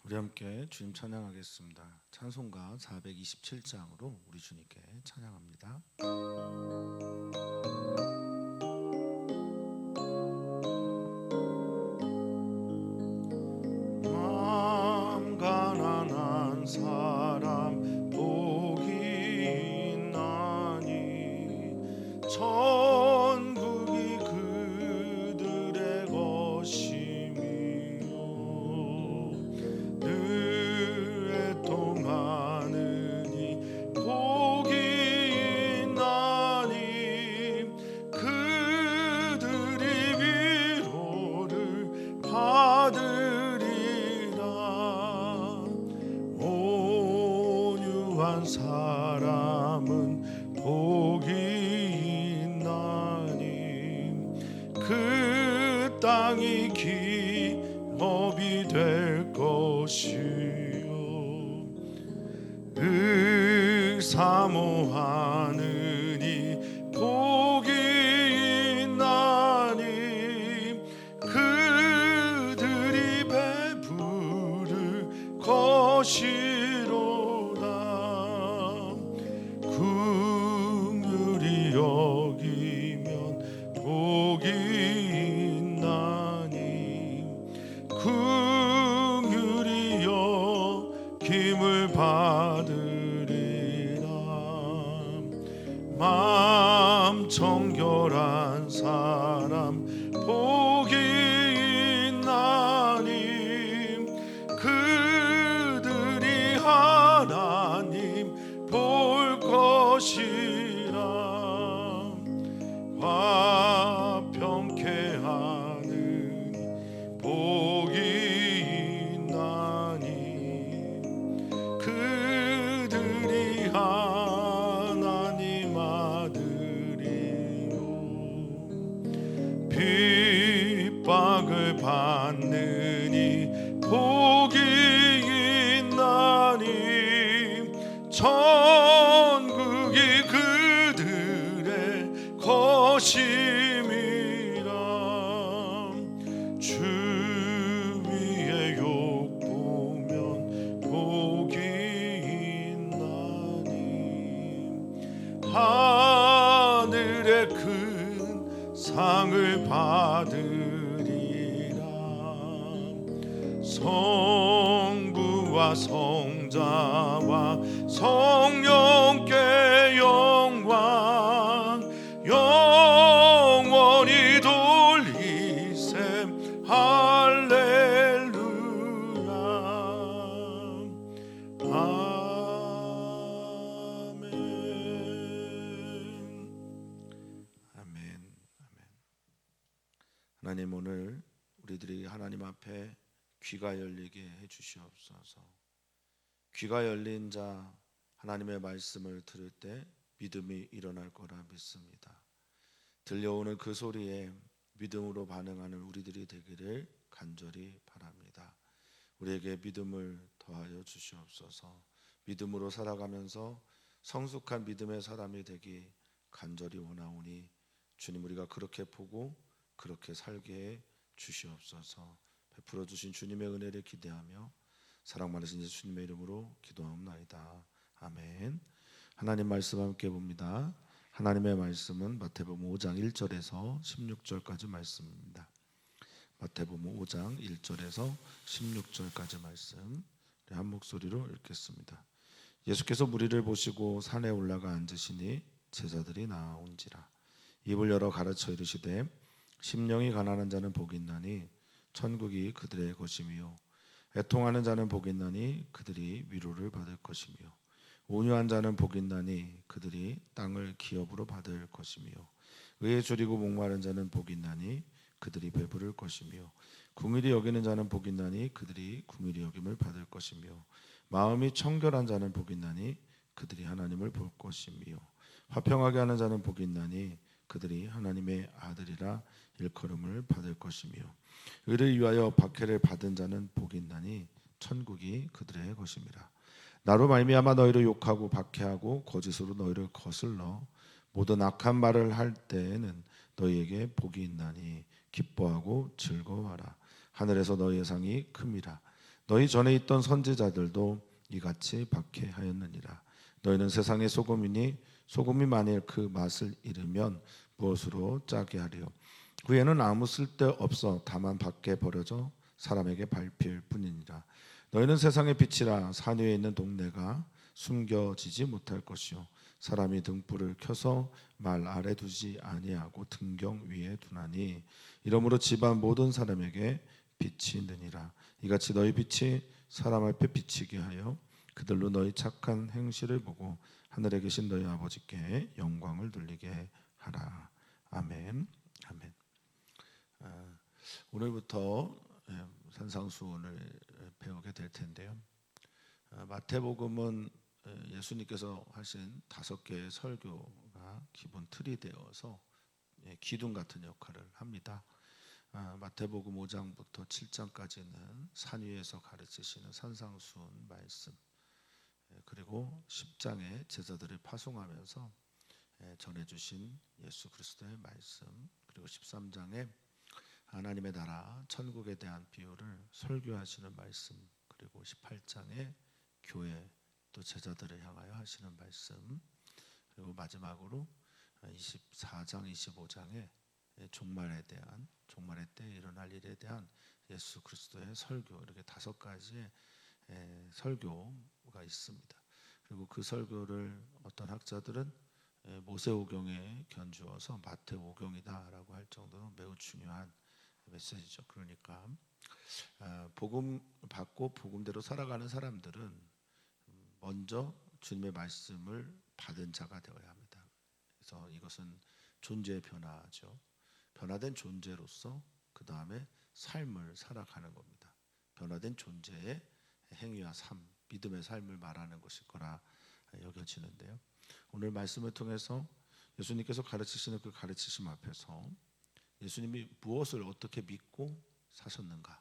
우리 함께 주님 찬양하겠습니다. 찬송가 427장으로 우리 주님께 찬양합니다. 마음 가난한 사람 복이 있나니 천국이 그들의 것이며 늘 애통하느니 복이 있나니 그들이 위로를 받으리라. 온유한 사람은 복이 있나니 그 땅이 기업이 될 것이요 사모하느니 복이 있나니 그들이 배부를 것이로다. 긍휼히 여기면 복이 있나니 긍휼히 여김을 받으리라. 마음 정결한 사람 복이 있나니 그들이 하나님 볼 것이라. 화평케 하느니 복이 있나니 그들이 하나님 아들이요 핍박을 받느니 복이 있나니 천국이 그들의 것임이라. 주 위에 욕보면 복이 있나니 하늘의 큰 상을 받으리라. 성부와 성자와 성령께 영광 영원히 돌리셈 할렐루야. 아멘. 아멘. 하나님, 오늘 우리들이 하나님 앞에 귀가 열리게 해주시옵소서. 귀가 열린 자 하나님의 말씀을 들을 때 믿음이 일어날 거라 믿습니다. 들려오는 그 소리에 믿음으로 반응하는 우리들이 되기를 간절히 바랍니다. 우리에게 믿음을 더하여 주시옵소서. 믿음으로 살아가면서 성숙한 믿음의 사람이 되기 간절히 원하오니 주님, 우리가 그렇게 보고 그렇게 살게 해 주시옵소서. 베풀어 주신 주님의 은혜를 기대하며 사랑 많으신 예수님의 이름으로 기도하옵나이다. 아멘. 하나님 말씀 함께 봅니다. 하나님의 말씀은 마태복음 5장 1절에서 16절까지 말씀입니다. 마태복음 5장 1절에서 16절까지 말씀 한 목소리로 읽겠습니다. 예수께서 무리를 보시고 산에 올라가 앉으시니 제자들이 나아온지라. 입을 열어 가르쳐 이르시되 심령이 가난한 자는 복이 있나니 천국이 그들의 것이며 애통하는 자는 복이 있나니 그들이 위로를 받을 것이며 온유한 자는 복이 있나니 그들이 땅을 기업으로 받을 것이며 의에 줄이고 목마른 자는 복이 있나니 그들이 배부를 것이며 긍휼히 여기는 자는 복이 있나니 그들이 긍휼히 여김을 받을 것이며 마음이 청결한 자는 복이 있나니 그들이 하나님을 볼 것이며 화평하게 하는 자는 복이 있나니 그들이 하나님의 아들이라 일컬음을 받을 것이며 의를 위하여 박해를 받은 자는 복이 있나니 천국이 그들의 것임이라. 나로 말미암아 너희를 욕하고 박해하고 거짓으로 너희를 거슬러 모든 악한 말을 할 때에는 너희에게 복이 있나니 기뻐하고 즐거워하라. 하늘에서 너희의 상이 큼이라. 너희 전에 있던 선지자들도 이같이 박해하였느니라. 너희는 세상의 소금이니 소금이 만일 그 맛을 잃으면 무엇으로 짜게 하리요? 그에는 아무 쓸데 없어 다만 밖에 버려져 사람에게 밟힐 뿐이니라. 너희는 세상의 빛이라. 산 위에 있는 동네가 숨겨지지 못할 것이요 사람이 등불을 켜서 말 아래 두지 아니하고 등경 위에 두나니 이러므로 집안 모든 사람에게 빛이 느니라. 이같이 너희 빛이 사람 앞에 비치게 하여 그들로 너희 착한 행실을 보고 하늘에 계신 너희 아버지께 영광을 돌리게 하라. 아멘. 아멘. 오늘부터 산상수훈을 배우게 될 텐데요. 마태복음은 예수님께서 하신 5개의 설교가 기본 틀이 되어서 기둥 같은 역할을 합니다. 마태복음 5장부터 7장까지는 산 위에서 가르치시는 산상수훈 말씀, 그리고 10장에 제자들을 파송하면서 전해주신 예수 그리스도의 말씀, 그리고 13장에 하나님의 나라 천국에 대한 비유를 설교하시는 말씀, 그리고 18장에 교회 또 제자들을 향하여 하시는 말씀, 그리고 마지막으로 24장 25장에 종말에 대한, 종말의 때 일어날 일에 대한 예수 그리스도의 설교, 이렇게 5가지의 설교가 있습니다. 그리고 그 설교를 어떤 학자들은 모세오경에 견주어서 마태오경이다라고 할 정도로 매우 중요한 메시지죠. 그러니까 복음 받고 복음대로 살아가는 사람들은 먼저 주님의 말씀을 받은 자가 되어야 합니다. 그래서 이것은 존재의 변화죠. 변화된 존재로서 그 다음에 삶을 살아가는 겁니다. 변화된 존재의 행위와 삶, 믿음의 삶을 말하는 것일 거라 여겨지는데요. 오늘 말씀을 통해서 예수님께서 가르치시는 그 가르치심 앞에서 예수님이 무엇을 어떻게 믿고 사셨는가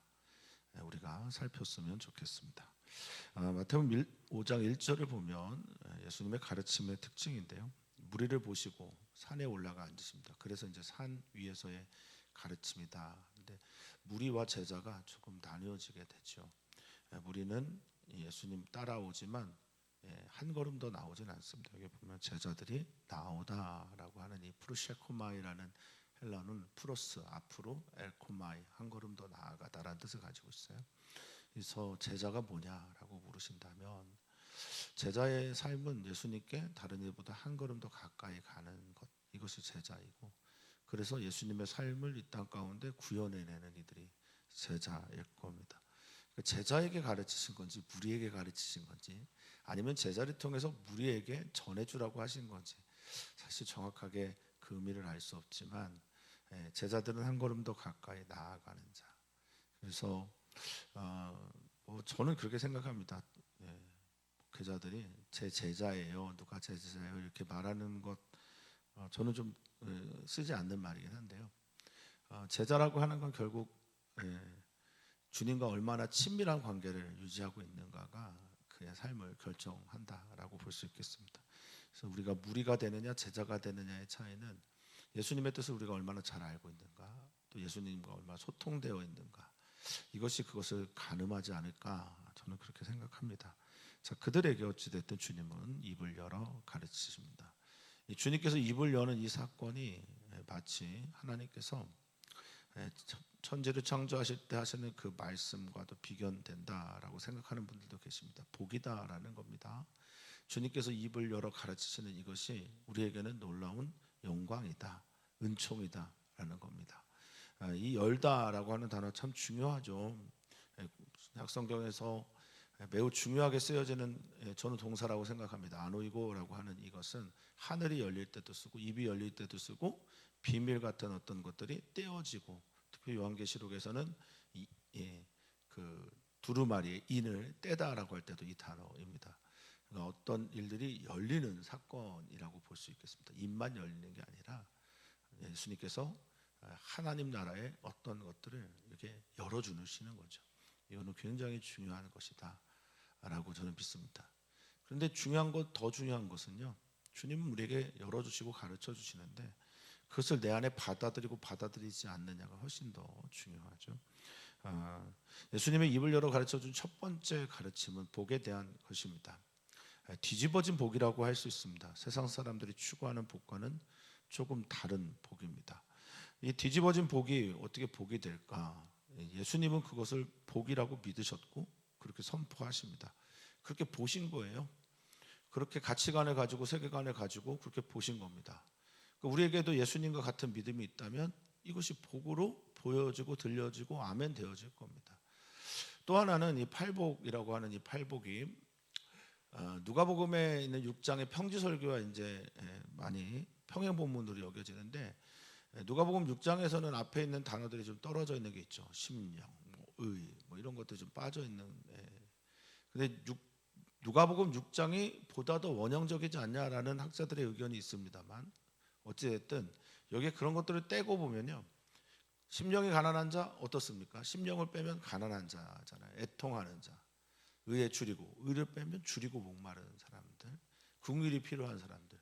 우리가 살폈으면 좋겠습니다. 마태복음 5장 1절을 보면 예수님의 가르침의 특징인데요. 무리를 보시고 산에 올라가 앉으십니다. 그래서 이제 산 위에서의 가르침이다. 근데 무리와 제자가 조금 나뉘어지게 되죠. 무리는 예수님 따라오지만 한 걸음 더 나오진 않습니다. 여기 보면 제자들이 나오다라고 하는 이 프루셰코마이라는 헬라는 프로스 앞으로 엘코마이 한 걸음 더 나아가다라는 뜻을 가지고 있어요. 그래서 제자가 뭐냐라고 물으신다면 제자의 삶은 예수님께 다른 일보다 한 걸음 더 가까이 가는 것, 이것이 제자이고, 그래서 예수님의 삶을 이 땅 가운데 구현해내는 이들이 제자일 겁니다. 제자에게 가르치신 건지 무리에게 가르치신 건지 아니면 제자를 통해서 무리에게 전해주라고 하신 건지 사실 정확하게 그 의미를 알 수 없지만 제자들은 한 걸음 더 가까이 나아가는 자. 그래서 저는 그렇게 생각합니다. 목회자들이 제 제자예요, 누가 제 제자예요 이렇게 말하는 것 저는 좀 쓰지 않는 말이긴 한데요. 제자라고 하는 건 결국 주님과 얼마나 친밀한 관계를 유지하고 있는가가 그의 삶을 결정한다라고 볼 수 있겠습니다. 그래서 우리가 무리가 되느냐 제자가 되느냐의 차이는 예수님의 뜻을 우리가 얼마나 잘 알고 있는가, 또 예수님과 얼마나 소통되어 있는가, 이것이 그것을 가늠하지 않을까 저는 그렇게 생각합니다. 자, 그들에게 어찌됐든 주님은 입을 열어 가르치십니다. 주님께서 입을 여는 이 사건이 마치 하나님께서 천지를 창조하실 때 하시는 그 말씀과도 비견된다라고 생각하는 분들도 계십니다. 복이다라는 겁니다. 주님께서 입을 열어 가르치시는 이것이 우리에게는 놀라운 영광이다, 은총이다라는 겁니다. 이 열다라고 하는 단어 참 중요하죠. 약성경에서 매우 중요하게 쓰여지는 저는 동사라고 생각합니다. 아노이고라고 하는 이것은 하늘이 열릴 때도 쓰고 입이 열릴 때도 쓰고 비밀 같은 어떤 것들이 떼어지고, 특히 요한계시록에서는 그 두루마리의 인을 떼다라고 할 때도 이 단어입니다. 그러니까 어떤 일들이 열리는 사건이라고 볼 수 있겠습니다. 입만 열리는 게 아니라 예수님께서 하나님 나라의 어떤 것들을 이렇게 열어주시는 거죠. 이거는 굉장히 중요한 것이다 라고 저는 믿습니다. 그런데 더 중요한 것은요, 주님은 우리에게 열어주시고 가르쳐 주시는데 그것을 내 안에 받아들이고 받아들이지 않느냐가 훨씬 더 중요하죠. 예수님의 입을 열어 가르쳐준 첫 번째 가르침은 복에 대한 것입니다. 뒤집어진 복이라고 할 수 있습니다. 세상 사람들이 추구하는 복과는 조금 다른 복입니다. 이 뒤집어진 복이 어떻게 복이 될까? 예수님은 그것을 복이라고 믿으셨고 그렇게 선포하십니다. 그렇게 보신 거예요. 그렇게 가치관을 가지고 세계관을 가지고 그렇게 보신 겁니다. 우리에게도 예수님과 같은 믿음이 있다면 이것이 복으로 보여지고 들려지고 아멘 되어질 겁니다. 또 하나는 이 팔복이라고 하는 이 팔복이 누가복음에 있는 6장의 평지설교와 이제 많이 평행본문으로 여겨지는데, 누가복음 6장에서는 앞에 있는 단어들이 좀 떨어져 있는 게 있죠. 심령, 의, 이런 것들이 좀 빠져 있는. 근데 누가복음 6장이 보다 더 원형적이지 않냐라는 학자들의 의견이 있습니다만, 어찌됐든 여기에 그런 것들을 떼고 보면요, 심령이 가난한 자 어떻습니까? 심령을 빼면 가난한 자잖아요. 애통하는 자, 의에 줄이고, 의를 빼면 줄이고 목마른 사람들, 긍휼이 필요한 사람들.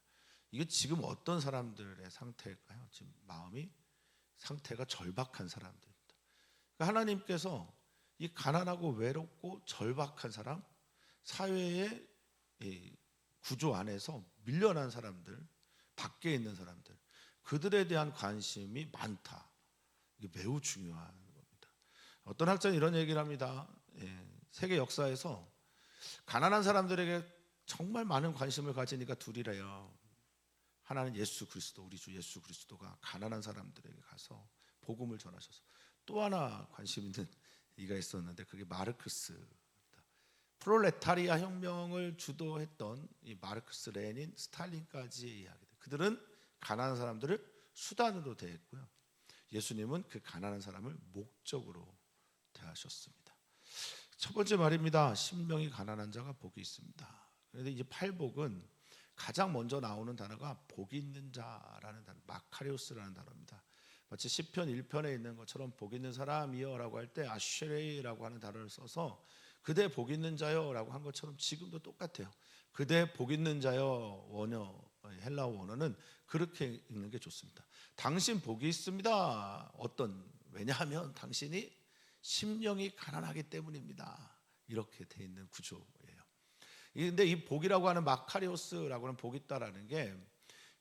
이게 지금 어떤 사람들의 상태일까요? 지금 마음이 상태가 절박한 사람들입니다. 그러니까 하나님께서 이 가난하고 외롭고 절박한 사람, 사회의 구조 안에서 밀려난 사람들, 밖에 있는 사람들, 그들에 대한 관심이 많다. 이게 매우 중요한 겁니다. 어떤 학자는 이런 얘기를 합니다. 세계 역사에서 가난한 사람들에게 정말 많은 관심을 가지니까 둘이래요. 하나는 예수 그리스도, 우리 주 예수 그리스도가 가난한 사람들에게 가서 복음을 전하셔서, 또 하나 관심 있는 이가 있었는데 그게 마르크스입니다. 프롤레타리아 혁명을 주도했던 이 마르크스, 레닌, 스탈린까지의 이야기들. 그들은 가난한 사람들을 수단으로 대했고요. 예수님은 그 가난한 사람을 목적으로 대하셨습니다. 첫 번째 말입니다. 심령이 가난한 자가 복이 있습니다. 그런데 이제 팔복은 가장 먼저 나오는 단어가 복이 있는 자라는 단어, 마카리오스라는 단어입니다. 마치 시편 1편에 있는 것처럼 복 있는 사람이여 라고 할 때 아쉐레이라고 하는 단어를 써서 그대 복 있는 자여 라고 한 것처럼 지금도 똑같아요. 그대 복 있는 자여, 원어, 헬라어 원어는 그렇게 읽는 게 좋습니다. 당신 복이 있습니다. 왜냐하면 당신이 심령이 가난하기 때문입니다. 이렇게 돼 있는 구조예요. 그런데 이 복이라고 하는 마카리오스라고 하는 복이 있다라는 게,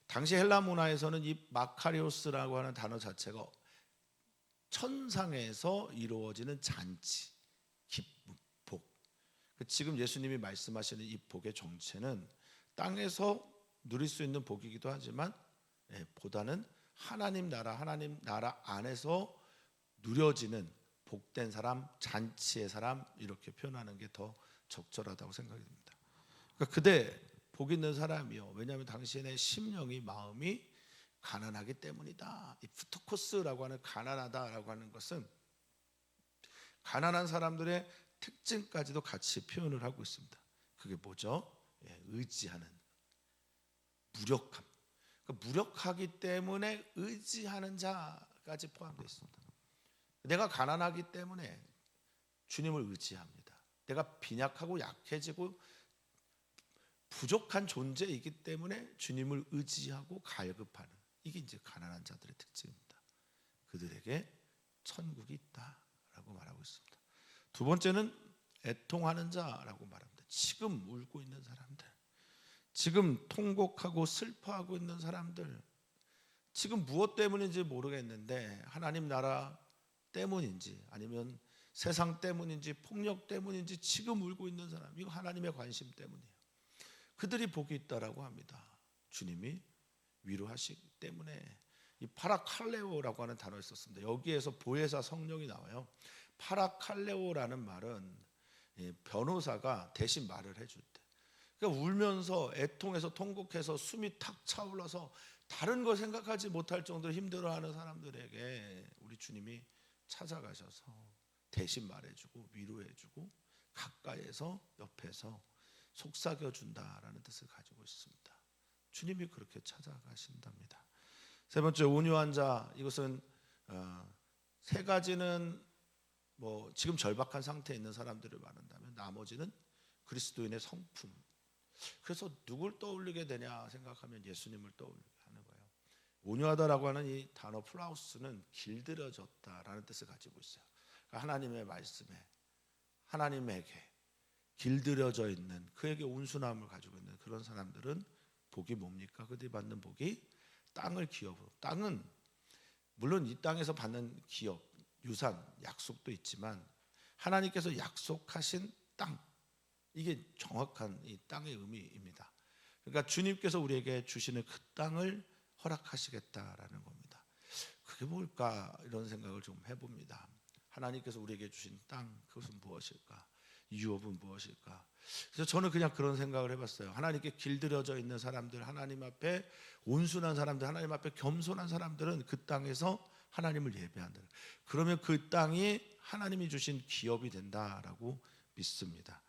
당시 헬라 문화에서는 이 마카리오스라고 하는 단어 자체가 천상에서 이루어지는 잔치, 기쁨, 복. 지금 예수님이 말씀하시는 이 복의 정체는 땅에서 누릴 수 있는 복이기도 하지만 보다는 하나님 나라 안에서 누려지는 복된 사람, 잔치의 사람, 이렇게 표현하는 게 더 적절하다고 생각이 듭니다. 그러니까 그대 복 있는 사람이요, 왜냐하면 당신의 심령이, 마음이 가난하기 때문이다. 이 프토코스라고 하는 가난하다라고 하는 것은 가난한 사람들의 특징까지도 같이 표현을 하고 있습니다. 그게 뭐죠? 의지하는, 무력함. 그러니까 무력하기 때문에 의지하는 자까지 포함되어 있습니다. 내가 가난하기 때문에 주님을 의지합니다. 내가 빈약하고 약해지고 부족한 존재이기 때문에 주님을 의지하고 갈급하는, 이게 이제 가난한 자들의 특징입니다. 그들에게 천국이 있다라고 말하고 있습니다. 두 번째는 애통하는 자라고 말합니다. 지금 울고 있는 사람들, 지금 통곡하고 슬퍼하고 있는 사람들, 지금 무엇 때문인지 모르겠는데 하나님 나라 때문인지 아니면 세상 때문인지 폭력 때문인지 지금 울고 있는 사람, 이거 하나님의 관심 때문이에요. 그들이 복이 있다라고 합니다. 주님이 위로하시기 때문에. 이 파라칼레오라고 하는 단어를 썼습니다. 여기에서 보혜사 성령이 나와요. 파라칼레오라는 말은 변호사가 대신 말을 해줄 때, 그러니까 울면서 애통해서 통곡해서 숨이 탁 차올라서 다른 걸 생각하지 못할 정도로 힘들어하는 사람들에게 우리 주님이 찾아가셔서 대신 말해주고 위로해주고 가까이에서 옆에서 속삭여준다라는 뜻을 가지고 있습니다. 주님이 그렇게 찾아가신답니다. 세 번째, 온유한 자. 이것은 세 가지는 지금 절박한 상태에 있는 사람들을 말한다면 나머지는 그리스도인의 성품. 그래서 누굴 떠올리게 되냐 생각하면 예수님을 떠올리게 하는 거예요. 온유하다라고 하는 이 단어 플라우스는 길들여졌다라는 뜻을 가지고 있어요. 그러니까 하나님의 말씀에 하나님에게 길들여져 있는, 그에게 온순함을 가지고 있는 그런 사람들은 복이 뭡니까? 그들이 받는 복이 땅을 기업으로. 땅은 물론 이 땅에서 받는 기업, 유산, 약속도 있지만 하나님께서 약속하신 땅, 이게 정확한 이 땅의 의미입니다. 그러니까 주님께서 우리에게 주시는 그 땅을 허락하시겠다라는 겁니다. 그게 뭘까? 이런 생각을 좀 해봅니다. 하나님께서 우리에게 주신 땅, 그것은 무엇일까? 유업은 무엇일까? 그래서 저는 그냥 그런 생각을 해봤어요. 하나님께 길들여져 있는 사람들, 하나님 앞에 온순한 사람들, 하나님 앞에 겸손한 사람들은 그 땅에서 하나님을 예배한다. 그러면 그 땅이 하나님이 주신 기업이 된다라고 믿습니다.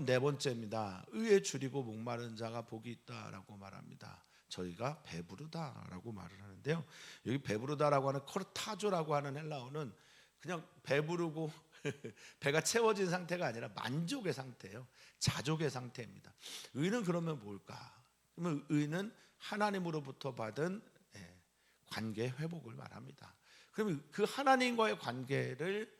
네 번째입니다. 의에 줄이고 목마른 자가 복이 있다라고 말합니다. 저희가 배부르다라고 말을 하는데요. 여기 배부르다라고 하는 코르타조라고 하는 헬라어는 그냥 배부르고 배가 채워진 상태가 아니라 만족의 상태예요. 자족의 상태입니다. 의는 그러면 뭘까? 그러면 의는 하나님으로부터 받은 관계 회복을 말합니다. 그러면 그 하나님과의 관계를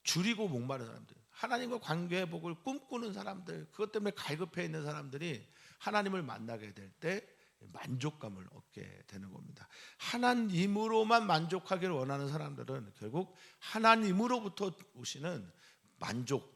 줄이고 목마른 사람들, 하나님과 관계 회복을 꿈꾸는 사람들, 그것 때문에 갈급해 있는 사람들이 하나님을 만나게 될 때 만족감을 얻게 되는 겁니다. 하나님으로만 만족하기를 원하는 사람들은 결국 하나님으로부터 오시는 만족,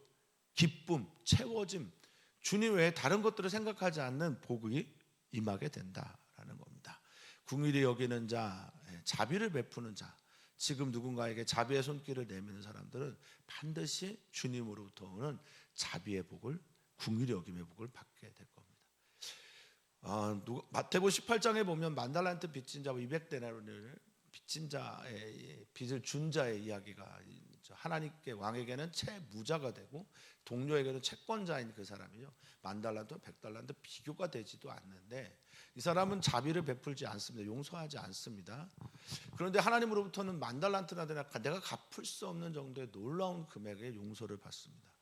기쁨, 채워짐, 주님 외에 다른 것들을 생각하지 않는 복이 임하게 된다라는 겁니다. 긍휼히 여기는 자, 자비를 베푸는 자, 지금 누군가에게 자비의 손길을 내미는 사람들은 반드시 주님으로부터 오는 자비의 복을, 긍휼히 여김의 복을 받게 될 겁니다. 마태복음 18장에 보면 만달란트 빚진 자와 200데나리온을 빚진 자의 빚을 준 자의 이야기가, 하나님께 왕에게는 채무자가 되고 동료에게는 채권자인 그 사람이죠. 만달란트와 100달란트 비교가 되지도 않는데 이 사람은 자비를 베풀지 않습니다. 용서하지 않습니다. 그런데 하나님으로부터는 만달란트나 내가 갚을 수 없는 정도의 놀라운 금액의 용서를 받습니다.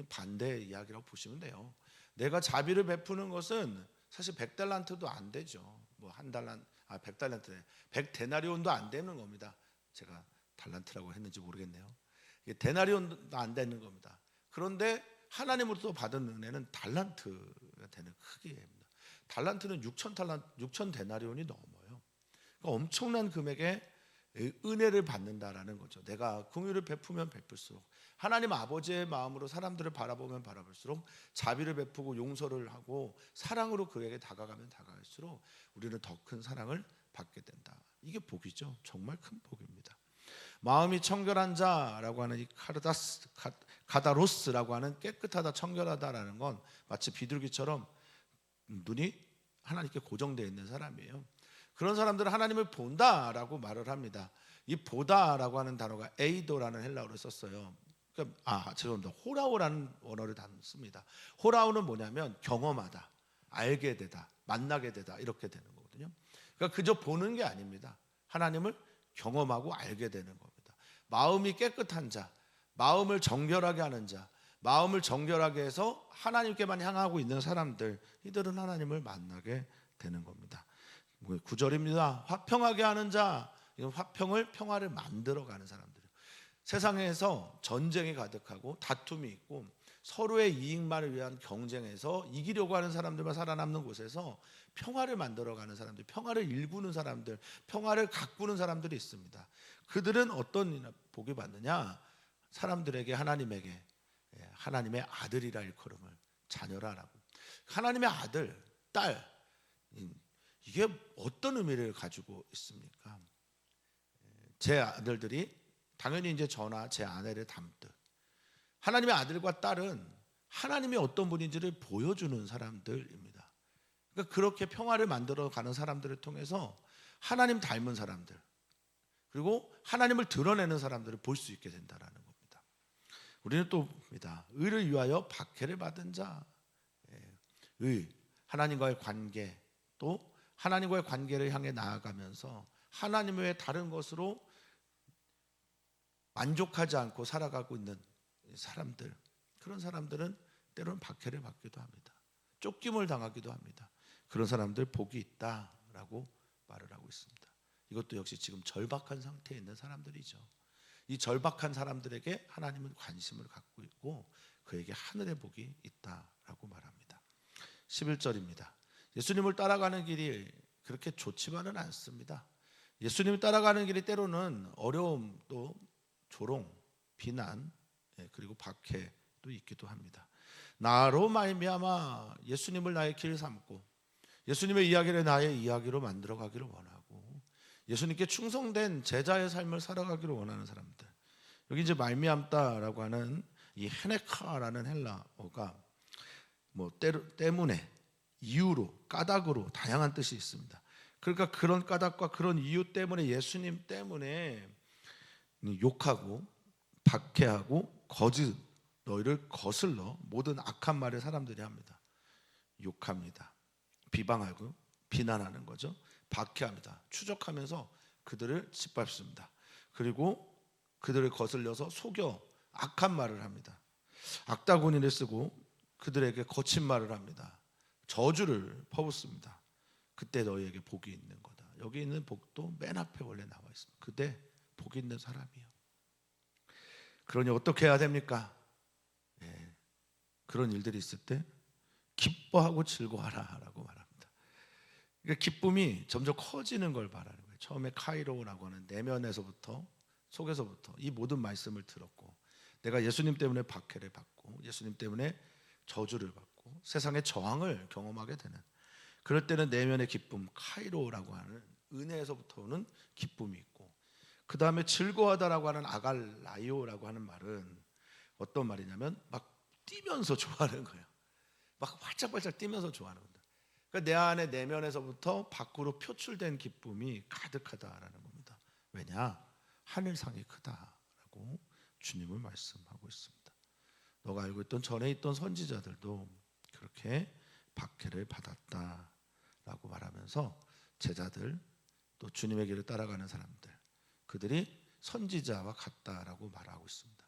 반대의 이야기라고 보시면 돼요. 내가 자비를 베푸는 것은 사실 100달란트도 안 되죠. 뭐 한 달란 100달란트네. 100데나리온도 안 되는 겁니다. 제가 달란트라고 했는지 모르겠네요. 데나리온도 안 되는 겁니다. 그런데 하나님으로부터 받은 은혜는 달란트가 되는 크기입니다. 달란트는 6천 데나리온이 넘어요. 그러니까 엄청난 금액의 은혜를 받는다라는 거죠. 내가 긍휼을 베푸면 베풀수록, 하나님 아버지의 마음으로 사람들을 바라보면 바라볼수록, 자비를 베푸고 용서를 하고 사랑으로 그에게 다가가면 다가갈수록 우리는 더 큰 사랑을 받게 된다. 이게 복이죠. 정말 큰 복입니다. 마음이 청결한 자라고 하는 이 가다로스라고 하는 깨끗하다, 청결하다라는 건 마치 비둘기처럼 눈이 하나님께 고정되어 있는 사람이에요. 그런 사람들은 하나님을 본다라고 말을 합니다. 이 보다라고 하는 단어가 에이도라는 헬라어를 썼어요. 죄송합니다. 호라오라는 원어를 씁니다. 호라오는 뭐냐면 경험하다, 알게 되다, 만나게 되다, 이렇게 되는 거거든요. 그러니까 그저 보는 게 아닙니다. 하나님을 경험하고 알게 되는 겁니다. 마음이 깨끗한 자, 마음을 정결하게 하는 자, 마음을 정결하게 해서 하나님께만 향하고 있는 사람들, 이들은 하나님을 만나게 되는 겁니다. 9절입니다. 화평하게 하는 자, 이건 평화를 만들어가는 사람들이에요. 세상에서 전쟁이 가득하고 다툼이 있고 서로의 이익만을 위한 경쟁에서 이기려고 하는 사람들만 살아남는 곳에서 평화를 만들어가는 사람들, 평화를 일구는 사람들, 평화를 가꾸는 사람들이 있습니다. 그들은 어떤 복이 받느냐? 사람들에게 하나님에게 하나님의 아들이라 일컬음을 자녀라라고. 하나님의 아들, 딸, 이게 어떤 의미를 가지고 있습니까? 제 아들들이 당연히 이제 저나 제 아내를 닮듯 하나님의 아들과 딸은 하나님이 어떤 분인지를 보여주는 사람들입니다. 그러니까 그렇게 평화를 만들어가는 사람들을 통해서 하나님 닮은 사람들, 그리고 하나님을 드러내는 사람들을 볼 수 있게 된다는 겁니다. 우리는 또 봅니다. 의를 위하여 박해를 받은 자, 의, 하나님과의 관계, 또 하나님과의 관계를 향해 나아가면서 하나님 외에 다른 것으로 만족하지 않고 살아가고 있는 사람들, 그런 사람들은 때로는 박해를 받기도 합니다. 쫓김을 당하기도 합니다. 그런 사람들 복이 있다라고 말을 하고 있습니다. 이것도 역시 지금 절박한 상태에 있는 사람들이죠. 이 절박한 사람들에게 하나님은 관심을 갖고 있고 그에게 하늘의 복이 있다라고 말합니다. 11절입니다. 예수님을 따라가는 길이 그렇게 좋지만은 않습니다. 예수님을 따라가는 길이 때로는 어려움, 또 조롱, 비난, 그리고 박해도 있기도 합니다. 나로 말미암아 예수님을 나의 길 삼고 예수님의 이야기를 나의 이야기로 만들어 가기를 원하고 예수님께 충성된 제자의 삶을 살아가기를 원하는 사람들, 여기 이제 말미암다라고 하는 이 헤네카라는 헬라어가 때문에, 이유로, 까닭으로 다양한 뜻이 있습니다. 그러니까 그런 까닭과 그런 이유 때문에, 예수님 때문에 욕하고 박해하고 거짓, 너희를 거슬러 모든 악한 말을 사람들이 합니다. 욕합니다. 비방하고 비난하는 거죠. 박해합니다. 추적하면서 그들을 짓밟습니다. 그리고 그들을 거슬려서 속여 악한 말을 합니다. 악다구니를 쓰고 그들에게 거친 말을 합니다. 저주를 퍼붓습니다. 그때 너희에게 복이 있는 거다. 여기 있는 복도 맨 앞에 원래 나와 있습니다. 그때 복 있는 사람이요. 그러니 어떻게 해야 됩니까? 그런 일들이 있을 때 기뻐하고 즐거워하라 라고 말합니다. 그러니까 기쁨이 점점 커지는 걸 바라는 거예요. 처음에 카이로라고 하는 내면에서부터, 속에서부터 이 모든 말씀을 들었고, 내가 예수님 때문에 박해를 받고 예수님 때문에 저주를 받고 세상의 저항을 경험하게 되는, 그럴 때는 내면의 기쁨, 카이로라고 하는 은혜에서부터 오는 기쁨이 있고, 그 다음에 즐거워하다라고 하는 아갈라이오라고 하는 말은 어떤 말이냐면 막 뛰면서 좋아하는 거예요. 막 활짝활짝 뛰면서 좋아하는 겁니다. 그러니까 내 안에 내면에서부터 밖으로 표출된 기쁨이 가득하다라는 겁니다. 왜냐? 하늘상이 크다라고 주님은 말씀하고 있습니다. 너가 알고 있던 전에 있던 선지자들도 그렇게 박해를 받았다라고 말하면서 제자들, 또 주님의 길을 따라가는 사람들, 그들이 선지자와 같다라고 말하고 있습니다.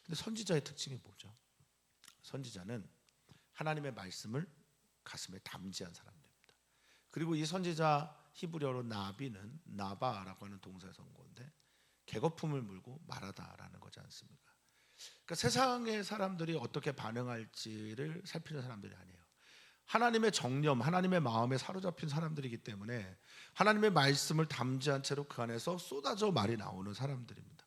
근데 선지자의 특징이 뭐죠? 선지자는 하나님의 말씀을 가슴에 담지한 사람들입니다. 그리고 이 선지자, 히브리어로 나비는 나바라고 하는 동사에서 온 건데 계거품을 물고 말하다라는 거지 않습니까? 그러니까 세상의 사람들이 어떻게 반응할지를 살피는 사람들이 아니에요. 하나님의 정념, 하나님의 마음에 사로잡힌 사람들이기 때문에 하나님의 말씀을 담지한 채로 그 안에서 쏟아져 말이 나오는 사람들입니다.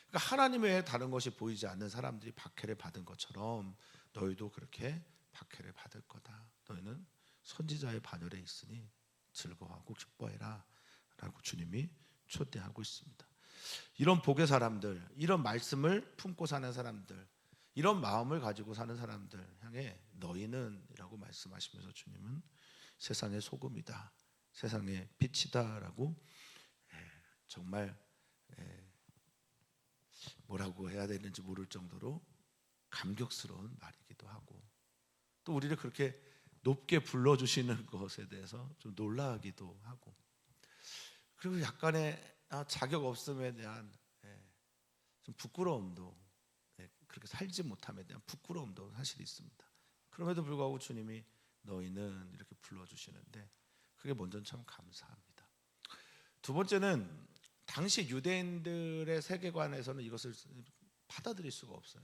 그러니까 하나님 외에 다른 것이 보이지 않는 사람들이 박해를 받은 것처럼 너희도 그렇게 박해를 받을 거다. 너희는 선지자의 반열에 있으니 즐거워하고 기뻐해라 라고 주님이 초대하고 있습니다. 이런 복의 사람들, 이런 말씀을 품고 사는 사람들, 이런 마음을 가지고 사는 사람들 향해 너희는 이라고 말씀하시면서 주님은 세상의 소금이다, 세상의 빛이다 라고 정말 뭐라고 해야 되는지 모를 정도로 감격스러운 말이기도 하고, 또 우리를 그렇게 높게 불러주시는 것에 대해서 좀 놀라기도 하고, 그리고 약간의 자격 없음에 대한 좀 부끄러움도, 그렇게 살지 못함에 대한 부끄러움도 사실 있습니다. 그럼에도 불구하고 주님이 너희는 이렇게 불러주시는데 그게 먼저는 참 감사합니다. 두 번째는 당시 유대인들의 세계관에서는 이것을 받아들일 수가 없어요.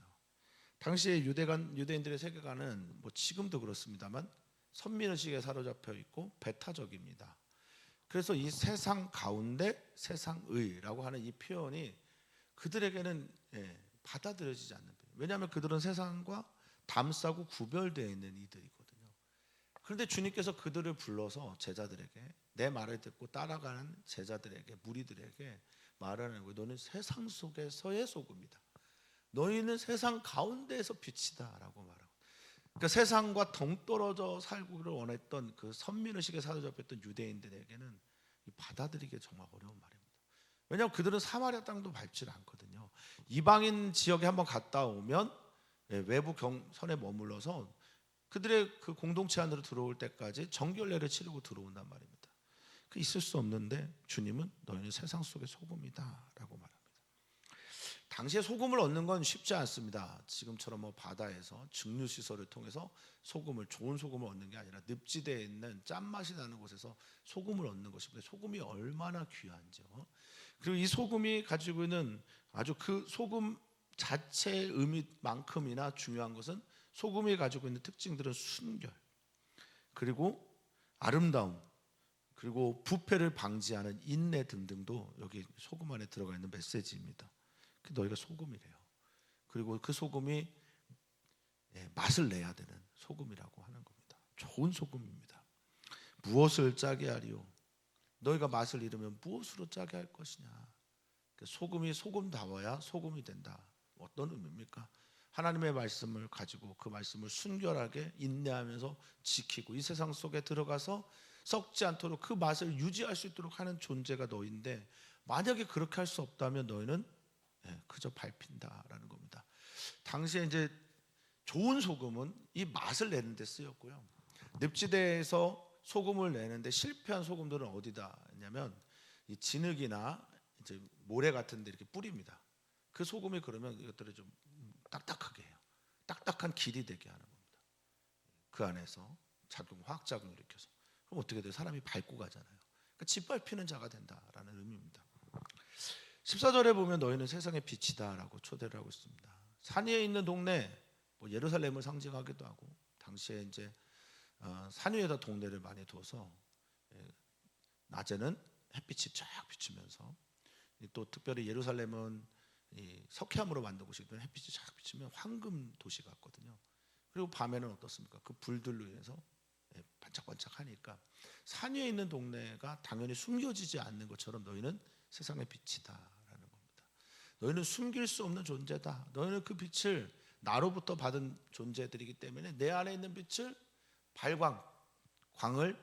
당시의 유대인들의 세계관은 지금도 그렇습니다만 선민의식에 사로잡혀 있고 배타적입니다. 그래서 이 세상 가운데 세상의라고 하는 이 표현이 그들에게는 받아들여지지 않는 거예요. 왜냐하면 그들은 세상과 담싸고 구별되어 있는 이들이거든요. 그런데 주님께서 그들을 불러서 제자들에게, 내 말을 듣고 따라가는 제자들에게, 무리들에게 말하는 거예요. 너는 세상 속에서의 소금이다. 너희는 세상 가운데에서 빛이다 라고 말하고, 그러니까 세상과 동떨어져 살기를 원했던 그 선민의식에 사로잡혔던 유대인들에게는 받아들이기 정말 어려운 말입니다. 왜냐하면 그들은 사마리아 땅도 밟지 않거든요. 이방인 지역에 한번 갔다 오면 외부 경선에 머물러서 그들의 그 공동체 안으로 들어올 때까지 정결례를 치르고 들어온단 말입니다. 그 있을 수 없는데 주님은 너희는 세상 속의 소금이다 라고 말합니다. 당시에 소금을 얻는 건 쉽지 않습니다. 지금처럼 바다에서 증류 시설을 통해서 소금을, 좋은 소금을 얻는 게 아니라 늪지대에 있는 짠맛이 나는 곳에서 소금을 얻는 것입니다. 소금이 얼마나 귀한지요. 그리고 이 소금이 가지고 있는 아주 그 소금 자체의 의미만큼이나 중요한 것은 소금이 가지고 있는 특징들은 순결, 그리고 아름다움, 그리고 부패를 방지하는 인내 등등도 여기 소금 안에 들어가 있는 메시지입니다. 너희가 소금이래요. 그리고 그 소금이 맛을 내야 되는 소금이라고 하는 겁니다. 좋은 소금입니다. 무엇을 짜게 하리요? 너희가 맛을 잃으면 무엇으로 짜게 할 것이냐? 소금이 소금다워야 소금이 된다. 어떤 의미입니까? 하나님의 말씀을 가지고 그 말씀을 순결하게 인내하면서 지키고 이 세상 속에 들어가서 썩지 않도록 그 맛을 유지할 수 있도록 하는 존재가 너희인데, 만약에 그렇게 할 수 없다면 너희는 그저 밟힌다라는 겁니다. 당시에 이제 좋은 소금은 이 맛을 내는 데 쓰였고요. 늪지대에서 소금을 내는데 실패한 소금들은 어디다 했냐면 이 진흙이나 이제 모래 같은 데 이렇게 뿌립니다. 그 소금이 그러면 이것들을 좀 딱딱하게 해요. 딱딱한 길이 되게 하는 겁니다. 그 안에서 화학작용을 일으켜서. 그럼 어떻게 돼요? 사람이 밟고 가잖아요. 그러니까 짓밟히는 자가 된다라는 의미입니다. 14절에 보면 너희는 세상의 빛이다라고 초대를 하고 있습니다. 산 위에 있는 동네, 예루살렘을 상징하기도 하고, 당시에 이제 산 위에다 동네를 많이 둬서 낮에는 햇빛이 쫙 비추면서, 또 특별히 예루살렘은 이 석회암으로 만든 곳이기 때문에 햇빛이 쫙 비치면 황금 도시 같거든요. 그리고 밤에는 어떻습니까? 그 불들로 인해서 반짝반짝하니까 산 위에 있는 동네가 당연히 숨겨지지 않는 것처럼 너희는 세상의 빛이다라는 겁니다. 너희는 숨길 수 없는 존재다. 너희는 그 빛을 나로부터 받은 존재들이기 때문에 내 안에 있는 빛을 광을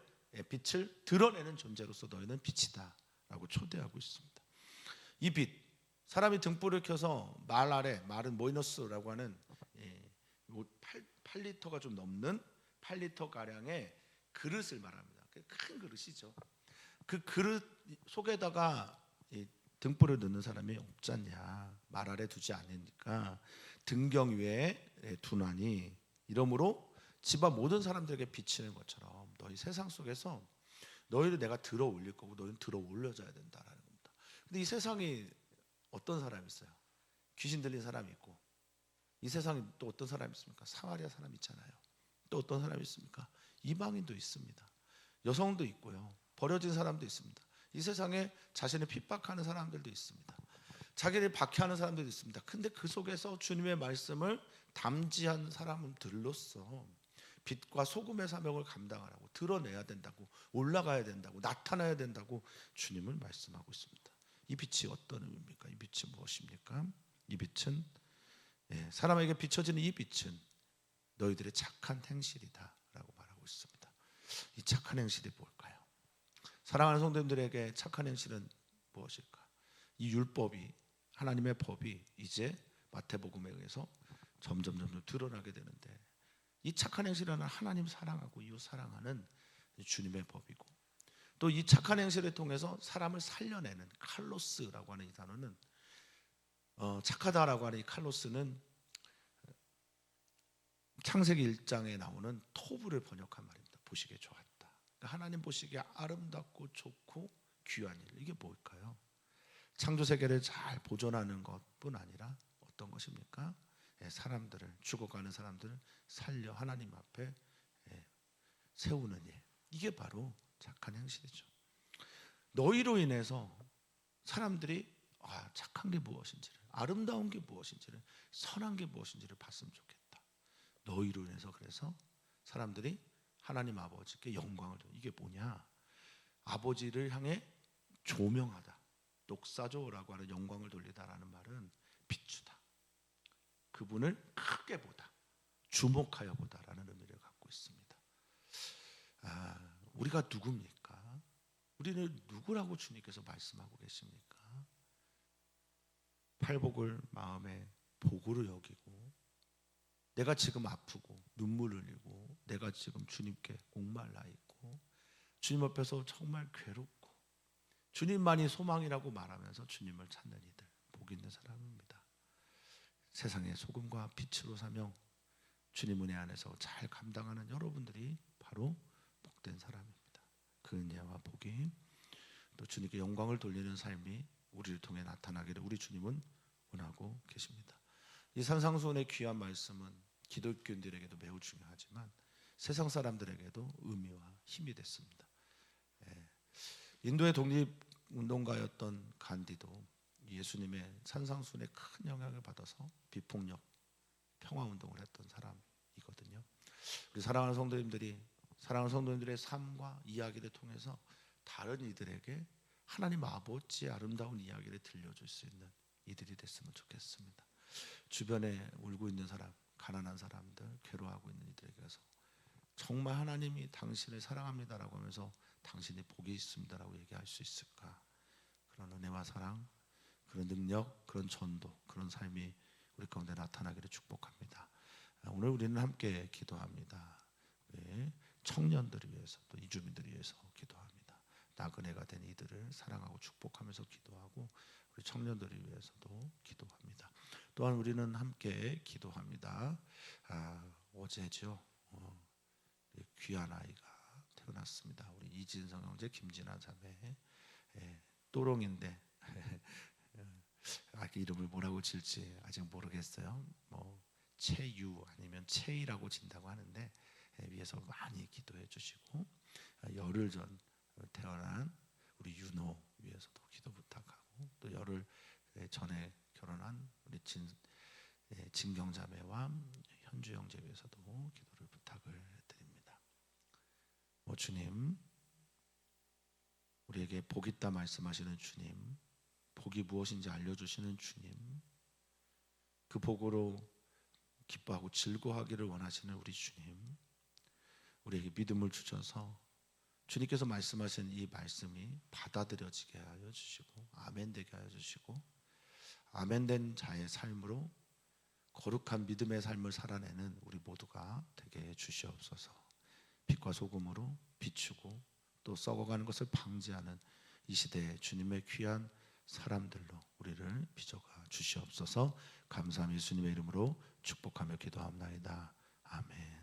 빛을 드러내는 존재로서 너희는 빛이다라고 초대하고 있습니다. 이 빛, 사람이 등불을 켜서 말 아래, 말은 모이너스라고 하는 8리터가 좀 넘는 8리터 가량의 그릇을 말합니다. 큰 그릇이죠. 그 그릇 속에다가 등불을 넣는 사람이 없지 않냐. 말 아래 두지 않으니까 등경 위에 두나니, 이러므로 집 앞 모든 사람들에게 비치는 것처럼 너희 세상 속에서 너희를 내가 들어 올릴 거고 너희는 들어 올려져야 된다라는 겁니다. 근데 이 세상이 어떤 사람이 있어요? 귀신 들린 사람이 있고, 이 세상에 또 어떤 사람이 있습니까? 사마리아 사람이 있잖아요. 또 어떤 사람이 있습니까? 이방인도 있습니다. 여성도 있고요. 버려진 사람도 있습니다. 이 세상에 자신을 핍박하는 사람들도 있습니다. 자기를 박해하는 사람들도 있습니다. 근데 그 속에서 주님의 말씀을 담지한 사람들로서 빛과 소금의 사명을 감당하라고, 드러내야 된다고, 올라가야 된다고, 나타나야 된다고 주님은 말씀하고 있습니다. 이 빛이 어떤 의미입니까? 이 빛이 무엇입니까? 이 빛은 사람에게 비춰지는 이 빛은 너희들의 착한 행실이다 라고 말하고 있습니다. 이 착한 행실이 뭘까요? 사랑하는 성도님들에게 착한 행실은 무엇일까? 이 율법이, 하나님의 법이 이제 마태복음에 의해서 점점 드러나게 되는데, 이 착한 행실은 하나님 사랑하고 이웃 사랑하는 주님의 법이고, 또 이 착한 행실을 통해서 사람을 살려내는 칼로스라고 하는 이 단어는, 착하다라고 하는 이 칼로스는 창세기 1장에 나오는 토부를 번역한 말입니다. 보시기에 좋았다. 그러니까 하나님 보시기에 아름답고 좋고 귀한 일, 이게 뭘까요? 창조 세계를 잘 보존하는 것뿐 아니라 어떤 것입니까? 사람들을, 죽어가는 사람들을 살려 하나님 앞에 세우는 일, 이게 바로 착한 행실이죠. 너희로 인해서 사람들이 착한 게 무엇인지를, 아름다운 게 무엇인지를, 선한 게 무엇인지를 봤으면 좋겠다. 너희로 인해서, 그래서 사람들이 하나님 아버지께 영광을 돌려. 이게 뭐냐? 아버지를 향해 조명하다, 녹사조라고 하는 영광을 돌리다라는 말은 비추다, 그분을 크게 보다, 주목하여 보다라는 의미를 갖고 있습니다. 우리가 누굽니까? 우리는 누구라고 주님께서 말씀하고 계십니까? 팔복을 마음에 복으로 여기고, 내가 지금 아프고 눈물 흘리고, 내가 지금 주님께 목말라 있고, 주님 앞에서 정말 괴롭고 주님만이 소망이라고 말하면서 주님을 찾는 이들, 복 있는 사람입니다. 세상의 소금과 빛으로 사명, 주님 은혜 안에서 잘 감당하는 여러분들이 바로 복된 사람입니다. 그 은혜와 복이, 또 주님께 영광을 돌리는 삶이 우리를 통해 나타나기를 우리 주님은 원하고 계십니다. 이 산상수훈의 귀한 말씀은 기독교인들에게도 매우 중요하지만 세상 사람들에게도 의미와 힘이 됐습니다. 인도의 독립운동가였던 간디도 예수님의 산상수훈에 큰 영향을 받아서 비폭력 평화운동을 했던 사람이거든요. 우리 사랑하는 성도님들의 삶과 이야기를 통해서 다른 이들에게 하나님 아버지의 아름다운 이야기를 들려줄 수 있는 이들이 됐으면 좋겠습니다. 주변에 울고 있는 사람, 가난한 사람들, 괴로워하고 있는 이들에게 가서 정말 하나님이 당신을 사랑합니다라고 하면서 당신이 복이 있습니다라고 얘기할 수 있을까? 그런 은혜와 사랑, 그런 능력, 그런 전도, 그런 삶이 우리 가운데 나타나기를 축복합니다. 오늘 우리는 함께 기도합니다. 우리 청년들을 위해서 또 이주민들을 위해서 기도합니다. 나그네가 된 이들을 사랑하고 축복하면서 기도하고 우리 청년들을 위해서도 기도합니다. 또한 우리는 함께 기도합니다. 어제죠. 귀한 아이가 태어났습니다. 우리 이진성 형제, 김진아 자매, 또롱인데 아기 이름을 뭐라고 지을지 아직 모르겠어요. 뭐 채유 아니면 채이라고 진다고 하는데 위에서 많이 기도해 주시고 열흘 전 태어난 우리 윤호 위해서도 기도 부탁하고 또 열흘 전에 결혼한 우리 진경자매와 현주 형제 위해서도 기도를 부탁을 드립니다. 주님, 우리에게 복 있다 말씀하시는 주님, 복이 무엇인지 알려주시는 주님, 그 복으로 기뻐하고 즐거워하기를 원하시는 우리 주님, 우리에게 믿음을 주셔서 주님께서 말씀하신 이 말씀이 받아들여지게 하여 주시고 아멘되게 하여 주시고 아멘된 자의 삶으로 거룩한 믿음의 삶을 살아내는 우리 모두가 되게 해 주시옵소서. 빛과 소금으로 비추고 또 썩어가는 것을 방지하는 이 시대에 주님의 귀한 사람들로 우리를 빚어가 주시옵소서. 감사함 예수님의 이름으로 축복하며 기도합나이다. 아멘.